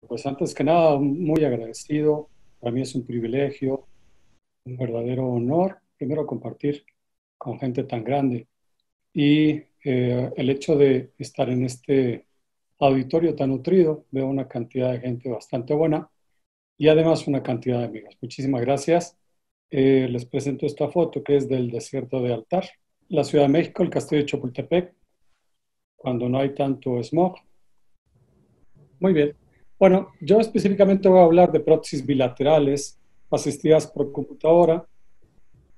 Pues antes que nada, muy agradecido. Para mí es un privilegio, un verdadero honor, primero compartir con gente tan grande y el hecho de estar en este auditorio tan nutrido, veo una cantidad de gente bastante buena y además una cantidad de amigos. Muchísimas gracias. Les presento esta foto que es del desierto de Altar, la Ciudad de México, el Castillo de Chapultepec, cuando no hay tanto smog. Muy bien. Bueno, yo específicamente voy a hablar de prótesis bilaterales asistidas por computadora.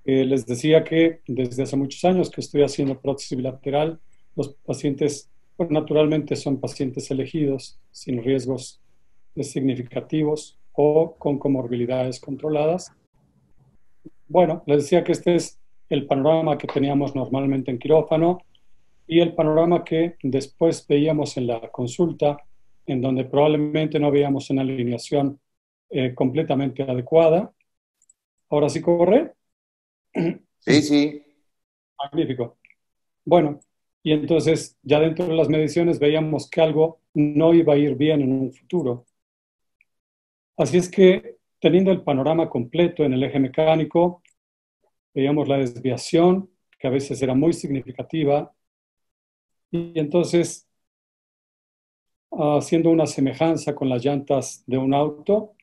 Les decía que desde hace muchos años que estoy haciendo prótesis bilateral. Los pacientes, pues, naturalmente son pacientes elegidos, sin riesgos significativos o con comorbilidades controladas. Bueno, les decía que este es el panorama que teníamos normalmente en quirófano y el panorama que después veíamos en la consulta, en donde probablemente no veíamos una alineación completamente adecuada. Ahora sí corre. Sí, sí. Magnífico. Bueno, y entonces ya dentro de las mediciones veíamos que algo no iba a ir bien en un futuro. Así es que teniendo el panorama completo en el eje mecánico, veíamos la desviación, que a veces era muy significativa, y entonces haciendo una semejanza con las llantas de un auto,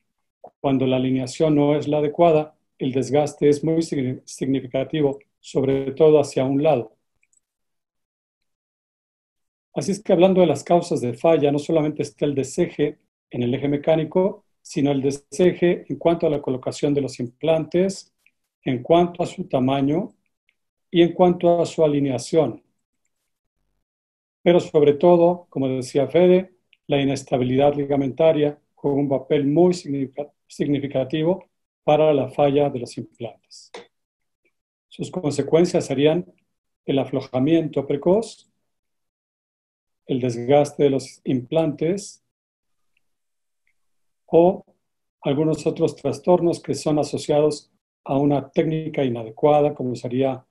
cuando la alineación no es la adecuada, el desgaste es muy significativo, sobre todo hacia un lado. Así es que hablando de las causas de falla, no solamente está el deseje en el eje mecánico, sino el deseje en cuanto a la colocación de los implantes, en cuanto a su tamaño y en cuanto a su alineación. Pero sobre todo, como decía Fede, la inestabilidad ligamentaria juega un papel muy significativo para la falla de los implantes. Sus consecuencias serían el aflojamiento precoz, el desgaste de los implantes o algunos otros trastornos que son asociados a una técnica inadecuada, como sería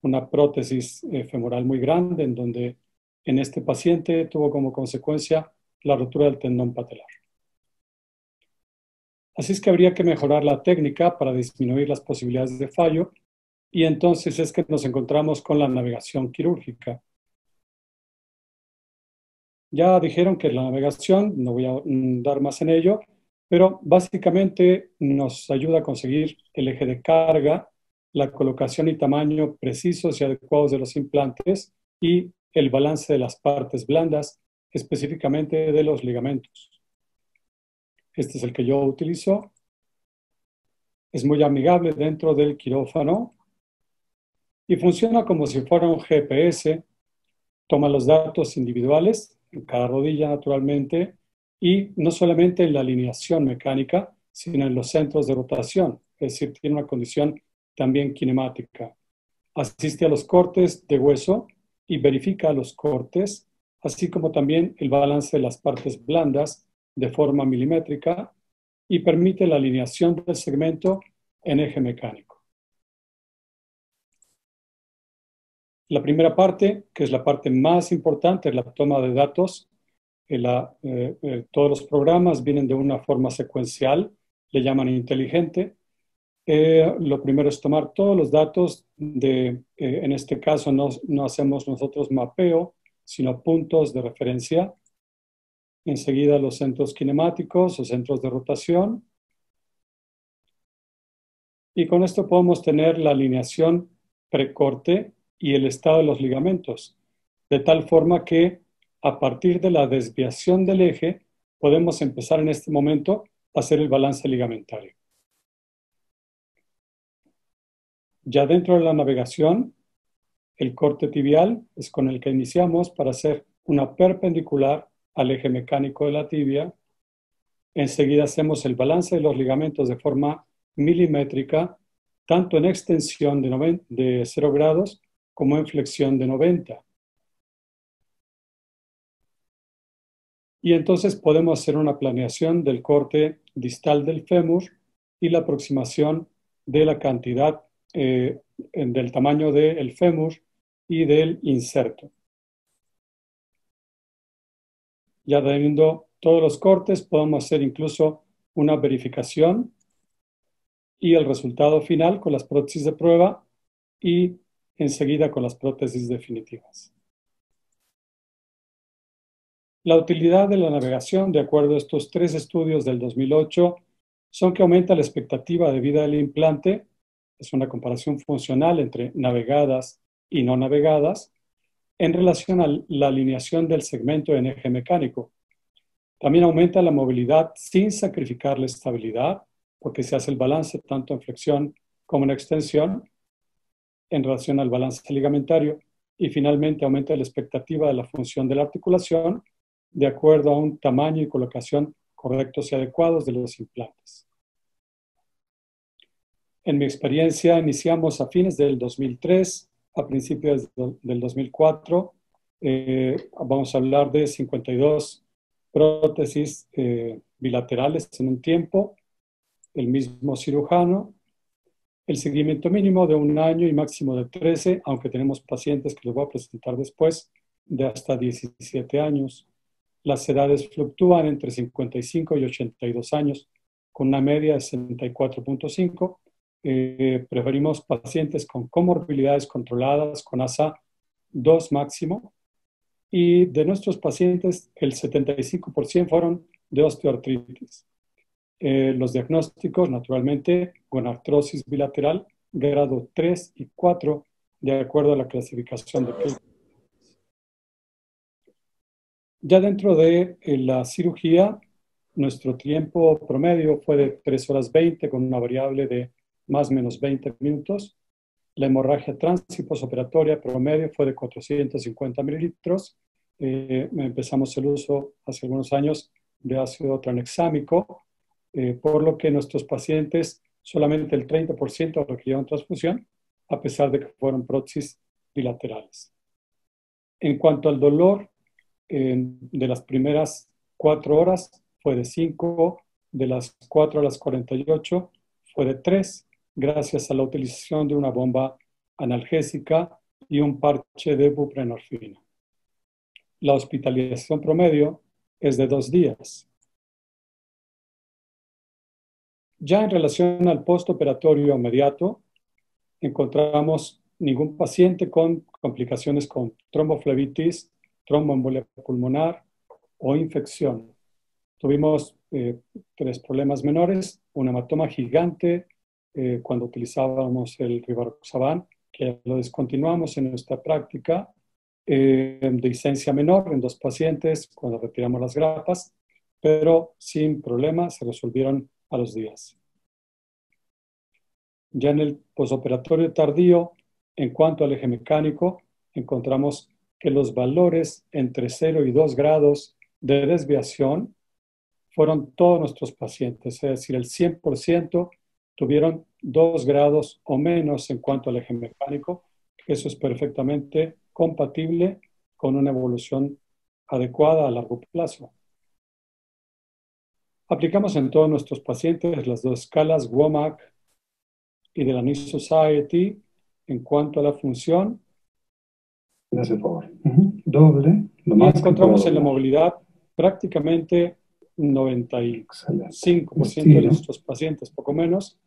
una prótesis femoral muy grande, en donde en este paciente tuvo como consecuencia la rotura del tendón patelar. Así es que habría que mejorar la técnica para disminuir las posibilidades de fallo y entonces es que nos encontramos con la navegación quirúrgica. Ya dijeron que la navegación, no voy a dar más en ello, pero básicamente nos ayuda a conseguir el eje de carga, la colocación y tamaño precisos y adecuados de los implantes y el balance de las partes blandas, específicamente de los ligamentos. Este es el que yo utilizo. Es muy amigable dentro del quirófano y funciona como si fuera un GPS. Toma los datos individuales en cada rodilla, naturalmente, y no solamente en la alineación mecánica, sino en los centros de rotación, es decir, tiene una condición también kinemática. Asiste a los cortes de hueso y verifica los cortes, así como también el balance de las partes blandas de forma milimétrica y permite la alineación del segmento en eje mecánico. La primera parte, que es la parte más importante, es la toma de datos. Todos los programas vienen de una forma secuencial, le llaman inteligente. Lo primero es tomar todos los datos en este caso no hacemos nosotros mapeo, sino puntos de referencia. Enseguida los centros kinemáticos o centros de rotación. Y con esto podemos tener la alineación precorte y el estado de los ligamentos, de tal forma que a partir de la desviación del eje podemos empezar en este momento a hacer el balance ligamentario. Ya dentro de la navegación, el corte tibial es con el que iniciamos para hacer una perpendicular al eje mecánico de la tibia. Enseguida hacemos el balance de los ligamentos de forma milimétrica, tanto en extensión de 0 grados como en flexión de 90. Y entonces podemos hacer una planeación del corte distal del fémur y la aproximación de la cantidad del tamaño del fémur y del inserto. Ya teniendo todos los cortes, podemos hacer incluso una verificación y el resultado final con las prótesis de prueba y enseguida con las prótesis definitivas. La utilidad de la navegación, de acuerdo a estos 3 estudios del 2008, son que aumenta la expectativa de vida del implante, es una comparación funcional entre navegadas y no navegadas, en relación a la alineación del segmento en eje mecánico. También aumenta la movilidad sin sacrificar la estabilidad, porque se hace el balance tanto en flexión como en extensión en relación al balance ligamentario. Y finalmente aumenta la expectativa de la función de la articulación de acuerdo a un tamaño y colocación correctos y adecuados de los implantes. En mi experiencia, iniciamos a fines del 2003, a principios del 2004. Vamos a hablar de 52 prótesis bilaterales en un tiempo, el mismo cirujano, el seguimiento mínimo de 1 año y máximo de 13, aunque tenemos pacientes que les voy a presentar después, de hasta 17 años. Las edades fluctúan entre 55 y 82 años, con una media de 64.5. Preferimos pacientes con comorbilidades controladas, con ASA 2 máximo, y de nuestros pacientes el 75% fueron de osteoartritis. Los diagnósticos, naturalmente, con artrosis bilateral, grado 3 y 4, de acuerdo a la clasificación de Keith. Ya dentro de la cirugía, nuestro tiempo promedio fue de 3 horas 20 con una variable de más o menos 20 minutos. La hemorragia trans y posoperatoria promedio fue de 450 mililitros. Empezamos el uso hace algunos años de ácido tranexámico, por lo que nuestros pacientes solamente el 30% requirieron transfusión, a pesar de que fueron prótesis bilaterales. En cuanto al dolor, de las primeras 4 horas fue de 5, de las 4 a las 48 fue de 3, gracias a la utilización de una bomba analgésica y un parche de buprenorfina. La hospitalización promedio es de 2 días. Ya en relación al postoperatorio inmediato, encontramos ningún paciente con complicaciones con tromboflebitis, tromboembolia pulmonar o infección. Tuvimos 3 problemas menores, un hematoma gigante cuando utilizábamos el rivaroxaban, que lo descontinuamos en nuestra práctica, dehiscencia menor en 2 pacientes cuando retiramos las grapas, pero sin problemas, se resolvieron a los días. Ya en el posoperatorio tardío, en cuanto al eje mecánico, encontramos que los valores entre 0 y 2 grados de desviación fueron todos nuestros pacientes, es decir, el 100% tuvieron 2 grados o menos en cuanto al eje mecánico. Eso es perfectamente compatible con una evolución adecuada a largo plazo. Aplicamos en todos nuestros pacientes las 2 escalas WOMAC y de la Knee Society en cuanto a la función. Gracias, por favor. Doble. Lo más encontramos en la movilidad prácticamente 95% de nuestros pacientes, poco menos,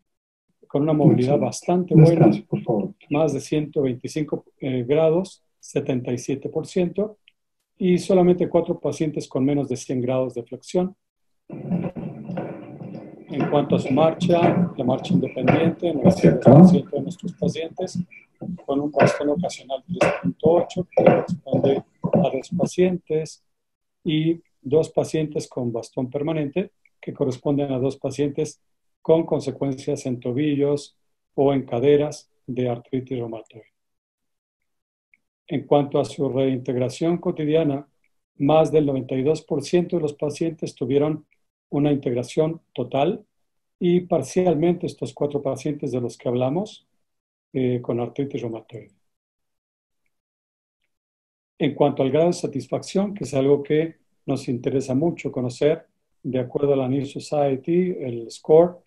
con una movilidad bastante buena, por favor. más de 125 grados, 77%, y solamente 4 pacientes con menos de 100 grados de flexión. En cuanto a su marcha, la marcha independiente, 92% de nuestros pacientes, con un bastón ocasional 3.8, que corresponde a 2 pacientes, y 2 pacientes con bastón permanente, que corresponden a 2 pacientes con consecuencias en tobillos o en caderas de artritis reumatoide. En cuanto a su reintegración cotidiana, más del 92% de los pacientes tuvieron una integración total y parcialmente estos 4 pacientes de los que hablamos con artritis reumatoide. En cuanto al grado de satisfacción, que es algo que nos interesa mucho conocer, de acuerdo a la Knee Society, el score,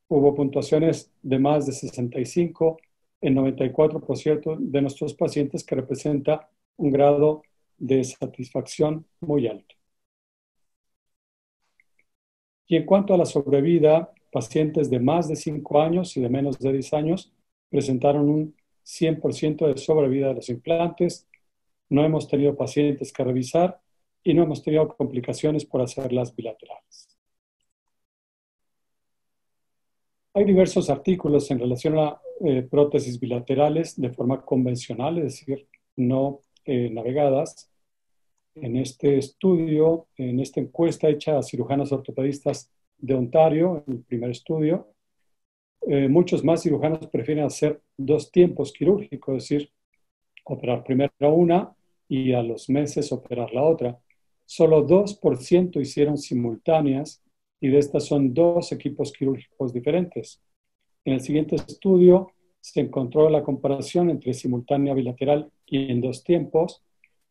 hubo puntuaciones de más de 65 en 94% de nuestros pacientes, que representa un grado de satisfacción muy alto. Y en cuanto a la sobrevida, pacientes de más de 5 años y de menos de 10 años presentaron un 100% de sobrevida de los implantes. No hemos tenido pacientes que revisar y no hemos tenido complicaciones por hacerlas bilaterales. Hay diversos artículos en relación a prótesis bilaterales de forma convencional, es decir, no navegadas. En este estudio, en esta encuesta hecha a cirujanos ortopedistas de Ontario, en el primer estudio, muchos más cirujanos prefieren hacer 2 tiempos quirúrgicos, es decir, operar primero una y a los meses operar la otra. Solo 2% hicieron simultáneas y de estas son 2 equipos quirúrgicos diferentes. En el siguiente estudio se encontró la comparación entre simultánea bilateral y en 2 tiempos,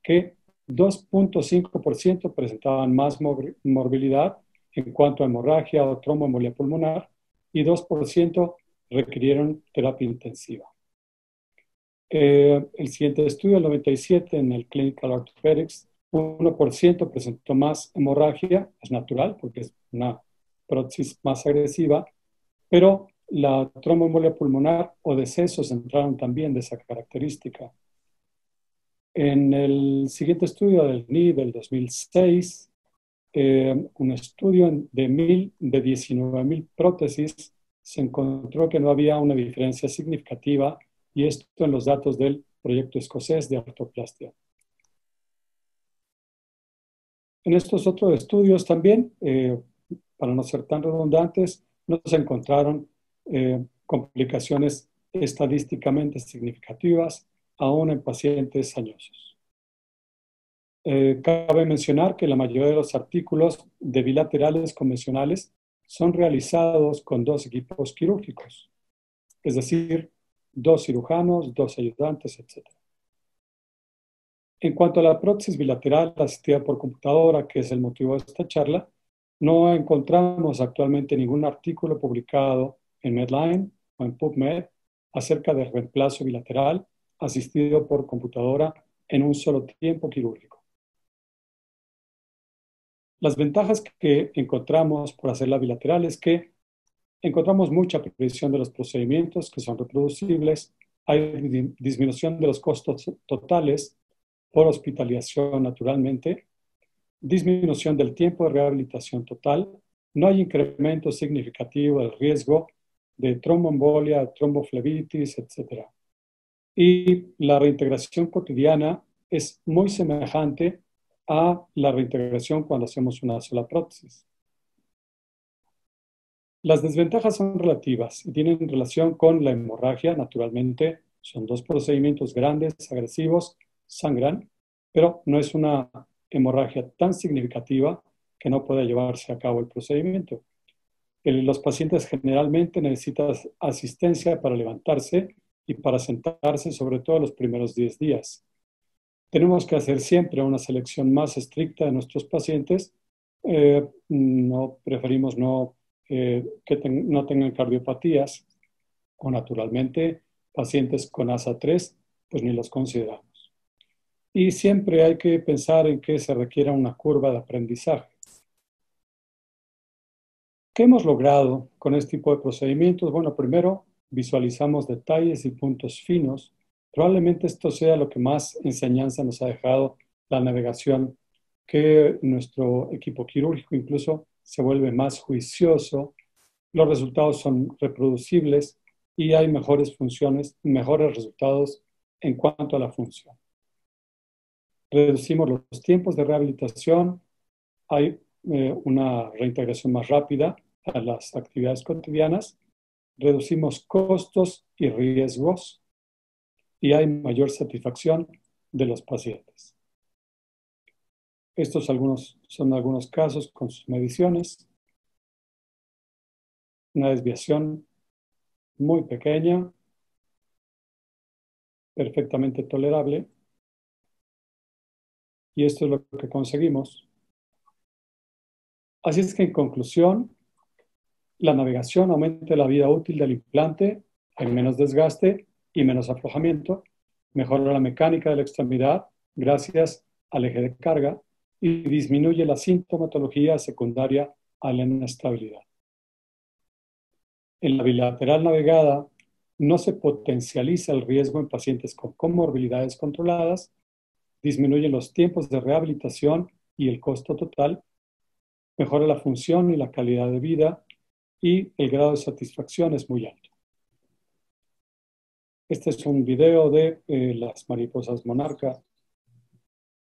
que 2.5% presentaban más morbilidad en cuanto a hemorragia o tromboembolia pulmonar y 2% requirieron terapia intensiva. El siguiente estudio, el 97, en el Clinical Orthopedics, 1% presentó más hemorragia, es natural porque es una prótesis más agresiva, pero la tromboembolia pulmonar o decesos entraron también de esa característica. En el siguiente estudio del NI del 2006, un estudio de 19,000 prótesis, se encontró que no había una diferencia significativa, y esto en los datos del proyecto escocés de artroplastia. En estos otros estudios también, para no ser tan redundantes, no se encontraron complicaciones estadísticamente significativas, aún en pacientes añosos. Cabe mencionar que la mayoría de los artículos de bilaterales convencionales son realizados con 2 equipos quirúrgicos, es decir, 2 cirujanos, 2 ayudantes, etc. En cuanto a la prótesis bilateral asistida por computadora, que es el motivo de esta charla, no encontramos actualmente ningún artículo publicado en Medline o en PubMed acerca del reemplazo bilateral asistido por computadora en un solo tiempo quirúrgico. Las ventajas que encontramos por hacerla bilateral es que encontramos mucha precisión de los procedimientos que son reproducibles, hay disminución de los costos totales por hospitalización naturalmente, disminución del tiempo de rehabilitación total, no hay incremento significativo del riesgo de tromboembolia, tromboflebitis, etc. Y la reintegración cotidiana es muy semejante a la reintegración cuando hacemos una sola prótesis. Las desventajas son relativas y tienen relación con la hemorragia. Naturalmente, son 2 procedimientos grandes, agresivos, sangran, pero no es una hemorragia tan significativa que no pueda llevarse a cabo el procedimiento. Los pacientes generalmente necesitan asistencia para levantarse y para sentarse, sobre todo los primeros 10 días. Tenemos que hacer siempre una selección más estricta de nuestros pacientes. Preferimos no tengan cardiopatías o naturalmente pacientes con ASA 3, pues ni los consideramos. Y siempre hay que pensar en que se requiera una curva de aprendizaje. ¿Qué hemos logrado con este tipo de procedimientos? Bueno, primero visualizamos detalles y puntos finos. Probablemente esto sea lo que más enseñanza nos ha dejado la navegación, que nuestro equipo quirúrgico incluso se vuelve más juicioso, los resultados son reproducibles y hay mejores funciones, mejores resultados en cuanto a la función. Reducimos los tiempos de rehabilitación, hay una reintegración más rápida a las actividades cotidianas, reducimos costos y riesgos y hay mayor satisfacción de los pacientes. Estos son algunos casos con sus mediciones. Una desviación muy pequeña, perfectamente tolerable. Y esto es lo que conseguimos. Así es que en conclusión, la navegación aumenta la vida útil del implante, hay menos desgaste y menos aflojamiento, mejora la mecánica de la extremidad gracias al eje de carga y disminuye la sintomatología secundaria a la inestabilidad. En la bilateral navegada no se potencializa el riesgo en pacientes con comorbilidades controladas, disminuyen los tiempos de rehabilitación y el costo total, mejora la función y la calidad de vida y el grado de satisfacción es muy alto. Este es un video de las mariposas monarca,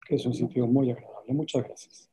que es un sitio muy agradable. Muchas gracias.